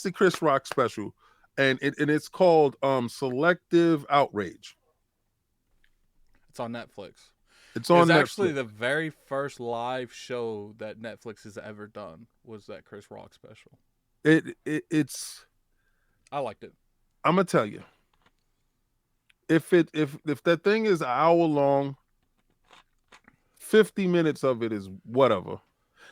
the Chris Rock special, and it's called Selective Outrage. It's on Netflix. It's It was on actually Netflix. the very first live show that Netflix has ever done. Was that Chris Rock special? It's. I liked it. I'm gonna tell you, if that thing is an hour long, 50 minutes of it is whatever.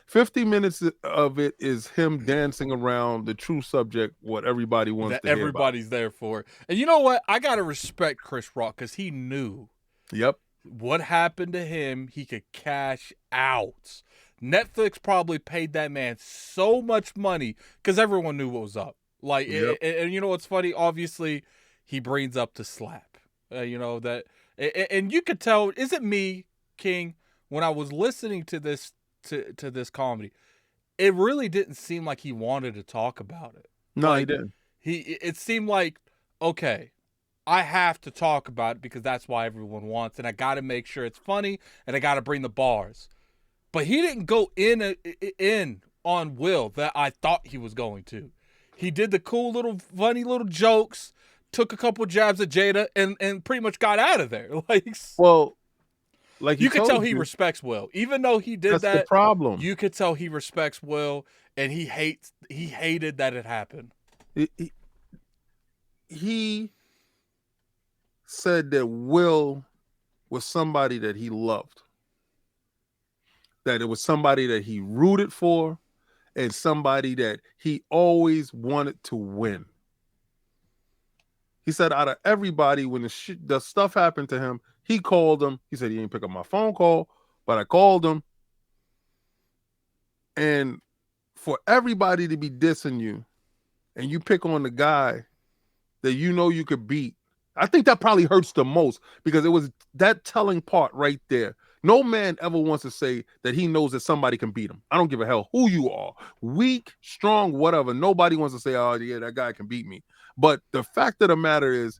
50 minutes of it is him dancing around the true subject, what everybody wants That to hear about. everybody's there for. And you know what? I gotta respect Chris Rock because he knew Yep. what happened to him. He could cash out. Netflix probably paid that man so much money because everyone knew what was up. Like, Yep. and you know what's funny? Obviously, he brings up the slap. You know that, and you could tell. Is it me, King? When I was listening to this comedy, it really didn't seem like he wanted to talk about it. No, he Like didn't. it seemed like, okay, I have to talk about it because that's why everyone wants, and I got to make sure it's funny, and I got to bring the bars. But he didn't go in on Will that I thought he was going to. He did the cool little funny little jokes, took a couple jabs at Jada, and pretty much got out of there. Like, Well, like he you could tell told he you, respects Will, even though he did that's the that. problem. You could tell he respects Will, and he hated that it happened. He, he, he said that Will was somebody that he loved, that it was somebody that he rooted for, and somebody that he always wanted to win. He said out of everybody, when the stuff happened to him, he called him. He said he didn't pick up my phone call, but I called him. And for everybody to be dissing you, and you pick on the guy that you know you could beat, I think that probably hurts the most because it was that telling part right there. No man ever wants to say that he knows that somebody can beat him. I don't give a hell who you are, weak, strong, whatever. Nobody wants to say, "Oh yeah, that guy can beat me." But the fact of the matter is,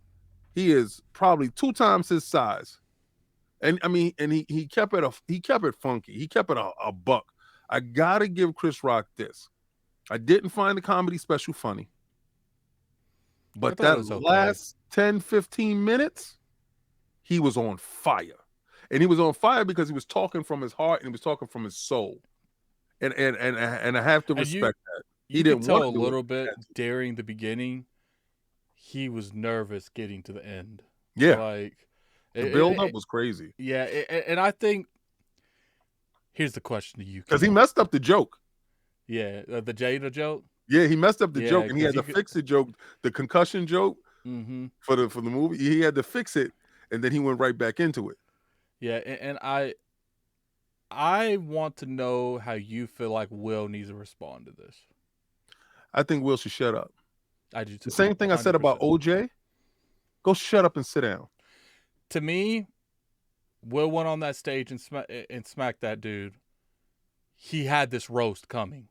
he is probably 2 times his size, and I mean, and he kept it funky. He kept it a buck. I gotta give Chris Rock this. I didn't find the comedy special funny. I But thought it that was okay. last 10, 15 minutes, he was on fire. And he was on fire because he was talking from his heart and he was talking from his soul. And I have to And you respect that. He you could didn't tell want a to do it. little bit during the beginning. He was nervous getting to the end. Yeah. Like, The build up was crazy. yeah, and I think here's the question to you, Because he King. messed up the joke. Yeah, the Jada joke. Yeah, he messed up the Yeah, joke and he because had you to could. fix the joke, the concussion joke Mm-hmm. for the movie. He had to fix it and then he went right back into it. Yeah, and I want to know how you feel like Will needs to respond to this. I think Will should shut up. I do The too, same thing I said about 100%. OJ. Go shut up and sit down. To me, Will went on that stage and smacked that dude. He had this roast coming.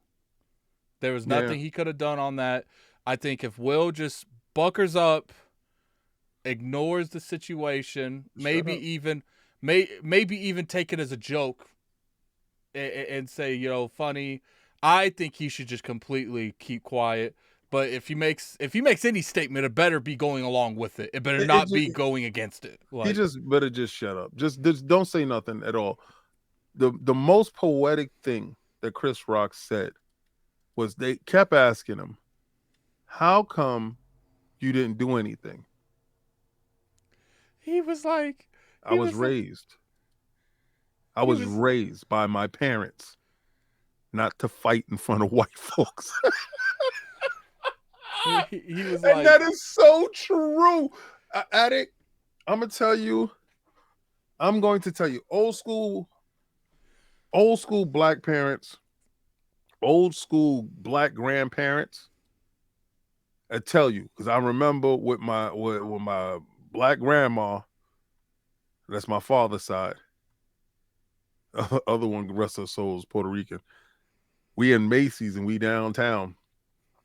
There was Yeah. nothing he could have done on that. I think if Will just buckers up, ignores the situation, Shut maybe up. even maybe even take it as a joke and say, funny. I think he should just completely keep quiet. But if he makes any statement, it better be going along with it. It better It not be just, going against it. he Like, just better just shut up. Just don't say nothing at all. The most poetic thing that Chris Rock said was they kept asking him, "How come you didn't do anything?" he was like, I he was was like, raised. I he was was raised by my parents not to fight in front of white folks. he was And that like, is so true. Addict, I'm gonna tell you, I'm going to tell you, old school black parents, old school black grandparents. I tell you, because I remember with my black grandma, that's my father's side. Other one, the rest of her soul is Puerto Rican. We in Macy's and we downtown,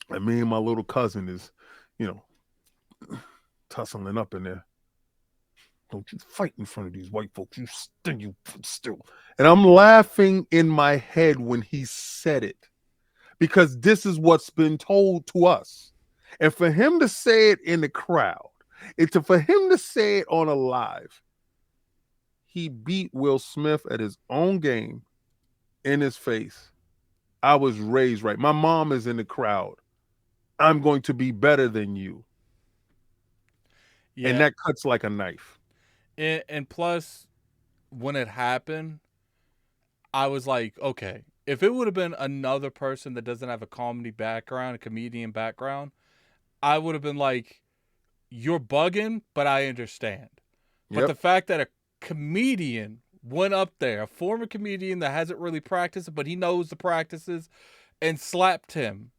and me and my little cousin is, you know, tussling up in there. Don't you fight in front of these white folks. You still. And I'm laughing in my head when he said it because this is what's been told to us. And for him to say it in the crowd, for him to say it on a live, he beat Will Smith at his own game in his face. I was raised right. My mom is in the crowd. I'm going to be better than you. And Yeah, that cuts like a knife. and plus, when it happened, I was like, okay, if it would have been another person that doesn't have a comedy background, a comedian background, I would have been like, you're bugging, but I understand. But Yep. the fact that a comedian went up there, a former comedian that hasn't really practiced, but he knows the practices, and slapped him,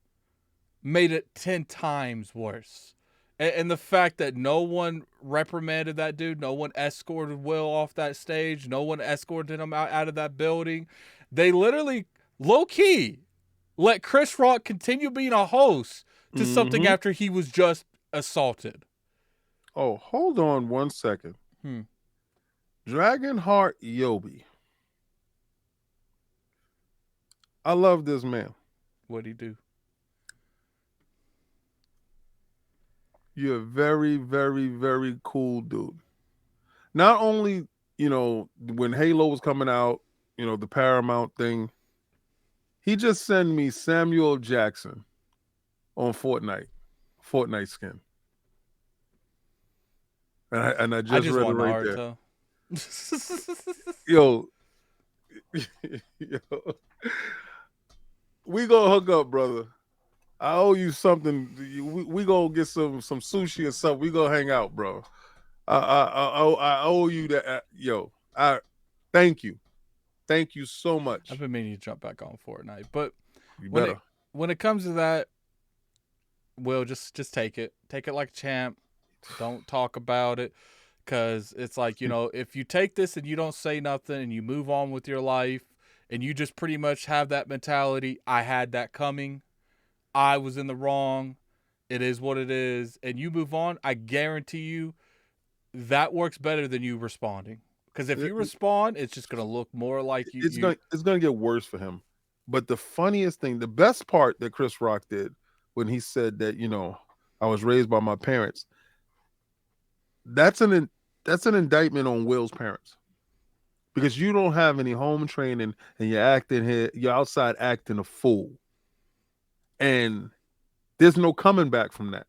made it 10 times worse. And the fact that no one reprimanded that dude, no one escorted Will off that stage, no one escorted him out of that building. They literally, low key, let Chris Rock continue being a host to something Mm-hmm. after he was just assaulted. Oh, hold on one second. Hmm. Dragonheart Yobi. I love this man. What'd he do? You're a very, very, very cool dude. Not only, when Halo was coming out, the Paramount thing, he just sent me Samuel Jackson on Fortnite skin. And I I just just read it want right there. Naruto. Yo, yo, we gonna hook up, brother. I owe you something. We gonna get some sushi or something. We gonna hang out, bro. I owe you that. Yo, I thank you so I've much. been meaning to jump back on Fortnite, but You when better. it when it comes to that, Will, just take it like a champ. Don't talk about it, because it's like, if you take this and you don't say nothing and you move on with your life and you just pretty much have that mentality, I had that coming, I was in the wrong, it is what it is, and you move on, I guarantee you that works better than you responding. Because if you respond, it's just gonna look more like you. It's gonna get worse for him. But the funniest thing, the best part that Chris Rock did when he said that, I was raised by my parents. That's an indictment on Will's parents, because you don't have any home training and you're outside acting a fool, and there's no coming back from that.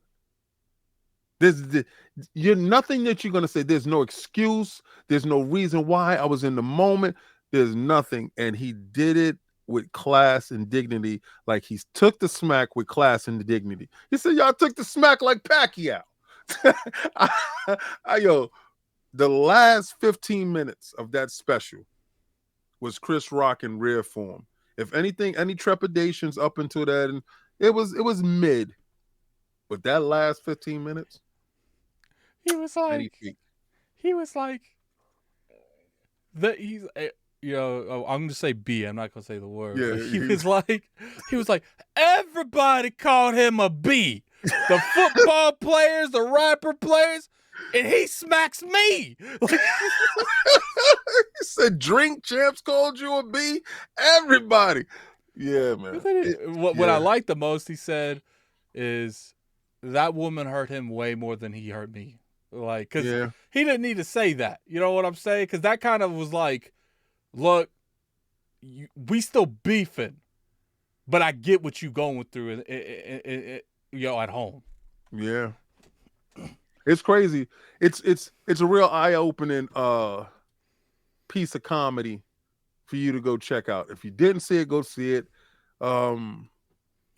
There's you're nothing that you're gonna say. There's no excuse. There's no reason why. I was in the moment. There's nothing, and he did it with class and dignity. Like he took the smack with class and dignity. He said, "Y'all took the smack like Pacquiao." I, yo, the last 15 minutes of that special was Chris Rock in rare form. If anything, any trepidations up until that, and it was mid, but that last 15 minutes, He was and he like, peaked. he was like, that he's, I'm gonna say B. I'm not gonna say the word, Yeah, but he was like, everybody called him a B. The football players, the rapper players, and he smacks me. he said, "Drink champs called you a B." Everybody, yeah, man. What I Yeah, like the most, he said, is that woman hurt him way more than he hurt me. Like, because yeah. he didn't need to say that. You know what I'm saying? Because that kind of was like, look, we still beefing, but I get what you going through, at home. Yeah, it's crazy. It's a real eye opening piece of comedy for you to go check out. If you didn't see it, go see it. Um,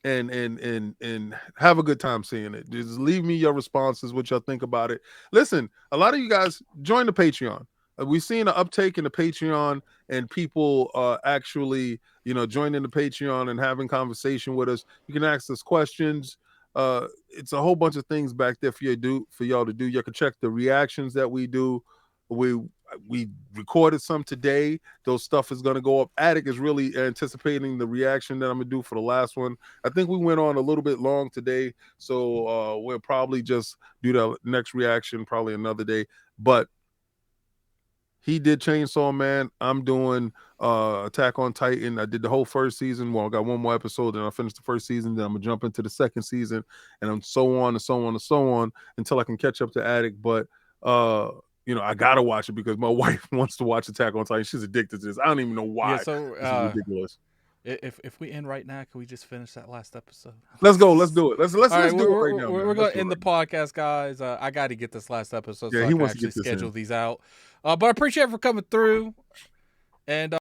and have a good time seeing it. Just leave me your responses, what y'all think about it. Listen, a lot of you guys join the Patreon. We've seen an uptake in the Patreon, and people actually, joining the Patreon and having conversation with us. You can ask us questions. It's a whole bunch of things back there for y'all to do. You can check the reactions that we do. We recorded some today. Those stuff is going to go up. Attic is really anticipating the reaction that I'm going to do for the last one. I think we went on a little bit long today, so we'll probably just do the next reaction probably another day. But he did Chainsaw Man. I'm doing Attack on Titan. I did the whole first season. Well, I got one more episode, and I finished the first season. Then I'm gonna jump into the second season, and I'm so on and so on and so on until I can catch up to Addict. But I gotta watch it because my wife wants to watch Attack on Titan. She's addicted to this. I don't even know why. Yeah. This is ridiculous. If we end right now, can we just finish that last episode? Let's go. Let's do it. Let's All right, do it right now. We're going to end the podcast, guys. I got to get this last episode so I he can wants to actually get this schedule in. these out. But I appreciate it for coming through. And